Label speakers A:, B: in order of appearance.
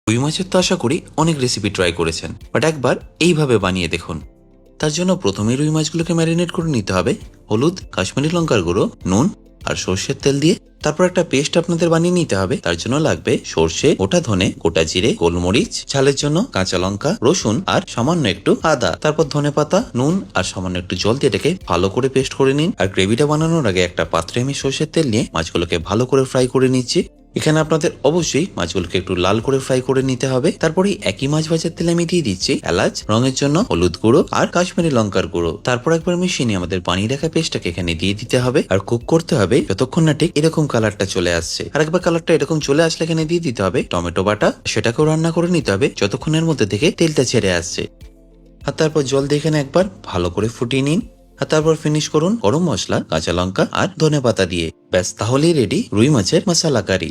A: রুই মাছের তো আশা করি অনেক রেসিপি ট্রাই করেছেন, বাট একবার এইভাবে বানিয়ে দেখুন। তার জন্য প্রথমে রুই মাছগুলোকে ম্যারিনেট করে নিতে হবে হলুদ, কাশ্মীরি লঙ্কার গুঁড়ো, নুন আর সর্ষের তেল দিয়ে। তারপর একটা পেস্ট আপনাদের বানিয়ে নিতে হবে। তার জন্য লাগবে সর্ষে, গোটা ধনে, গোটা জিরে, গোলমরিচ, ঝালের জন্য কাঁচা লঙ্কা, রসুন আর সামান্য একটু আদা। তারপর ধনেপাতা, নুন আর সামান্য একটু জল দিয়ে এটাকে ভালো করে পেস্ট করে নিন। আর গ্রেভিটা বানানোর আগে একটা পাত্রে আমি সর্ষের তেল নিয়ে মাছগুলোকে ভালো করে ফ্রাই করে নিচ্ছি। এখানে আপনাদের অবশ্যই মাছগুলোকে একটু লাল করে ফ্রাই করে নিতে হবে। তারপরে একই মাছ ভাজার তেলে আমি দিয়ে দিচ্ছি এলাচ, রঙের জন্য হলুদ গুঁড়ো আর কাশ্মীরি লঙ্কার গুঁড়ো। তারপর একবার মিশিয়ে নিয়ে আমাদের বানিয়ে রাখা পেস্টটাকে এখানে দিয়ে দিতে হবে আর কুক করতে হবে যতক্ষণ না ঠিক এরকম কালারটা চলে আসছে। আর একবার কালারটা এরকম চলে আসলে এখানে দিয়ে দিতে হবে টমেটো বাটা। সেটাকেও রান্না করে নিতে হবে যতক্ষণের মধ্যে থেকে তেলটা ছেড়ে আসছে। আর তারপর জল দিয়ে এখানে একবার ভালো করে ফুটিয়ে নিন। আর তারপর ফিনিশ করুন গরম মশলা, কাঁচা লঙ্কা আর ধনেপাতা দিয়ে। ব্যাস, তাহলেই রেডি রুই মাছের মশলা কারি।